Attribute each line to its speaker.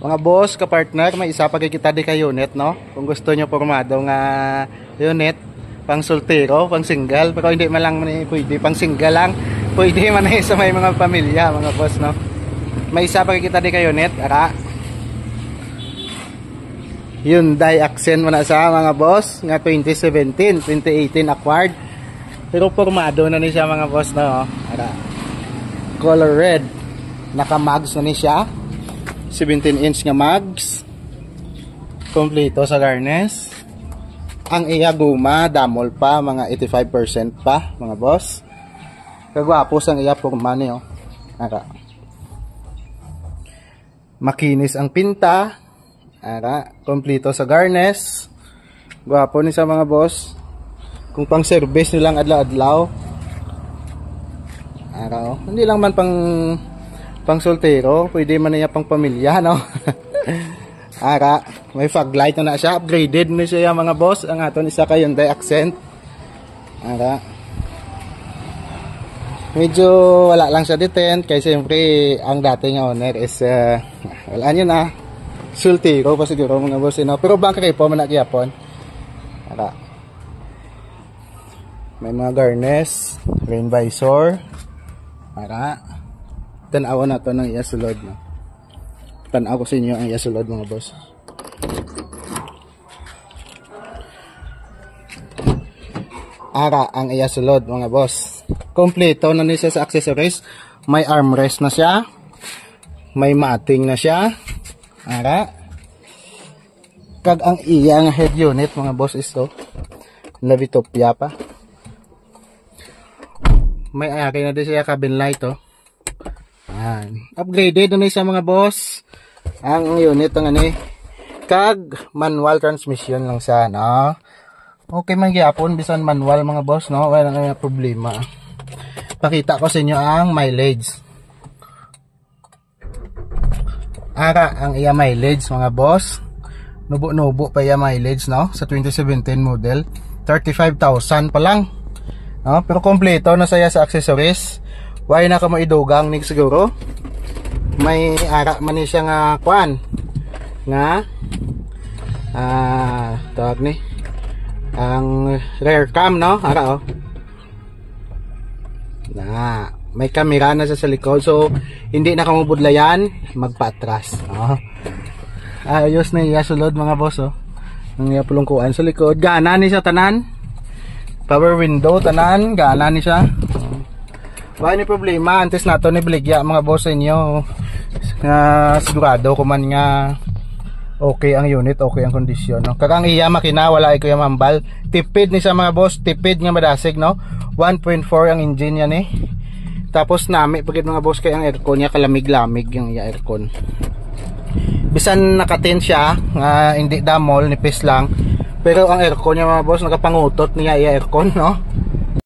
Speaker 1: Mga boss, ka-partner, may isa pa kita di ka unit, no? Kung gusto nyo formado nga unit, pang soltero, pang single, pero hindi man lang pwede, pang single lang, pwede man sa may mga pamilya, mga boss, no? May isa pa kita di ka unit, ara. Hyundai Accent man na sa mga boss, nga 2017, 2018 acquired. Pero formado na ni siya mga boss, no? Ara. Color red, naka-mags na ni siya. 17-inch nga mags, kompleto sa garnes. Ang iya guma damol pa, mga 85% pa mga boss. Kagwapos ang iya forma niyo. Ara. Makinis ang pinta. Ara, kompleto sa garnes. Gwapo ni sa mga boss. Kung pang service nilang adlaw-adlaw. Ara, oh. Hindi lang man pang soltero, pwede man niya pang pamilya, no? Ara, may fog light na siya, upgraded na siya mga boss, ang aton isa ka Hyundai Accent. Ara, medyo wala lang siya detent, kaya siyempre ang dating owner is wala nyo na, soltero pa siguro mga boss, no? Pero bangka kayo po, manakiyapon. Ara, may mga garnes, rain visor. Ara, tanawa na to ng iasulod, no? Tanaw ko sa inyo ang iasulod mga boss. Ara ang iasulod mga boss. Kompleto na niya sa accessories. May armrest na siya. May matting na siya. Ara. Kag ang iya nga head unit mga boss is to Navitopia pa. May ari na din siya cabin light, oh. Upgraded na sa mga boss ang unit ng ani kag manual transmission lang sa, no? Okay man gyapon bisan manual mga boss, no? Wala na problema. Pakita ko sa inyo ang mileage. Ara ang iya mileage mga boss. Nubo-nubo pa iya mileage, no? Sa 2017 model 35,000 pa lang, no? Pero kompleto na saya sa accessories. Why na ka mo idugang nig siguro. May ara man ni siya nga kwan nga tawag ni ang rear cam, no? Ara, oh. Na may camera na sa likod, so hindi na ka mabudlayan magpa-atras, no? Ayos na iya sulod mga boss, oh. Ang iya pulungkuan sa likod, gana ni siya tanan. Power window tanan, gana ni siya. Wala ni problema, antes nato ni Bligya mga boss inyo. Sigurado ko man nga okay ang unit, okay ang kondisyon, no? Kakang iya makina, wala ko yung mambal. Tipid ni sa mga boss, tipid nga madasig, no? 1.4 ang engine yan, eh. Tapos nami pagit mga boss kay ang aircon niya kalamig-lamig yung iya aircon. Bisan naka-10 siya, hindi damol, nipis lang. Pero ang aircon niya mga boss nakapangutot niya iya aircon, no?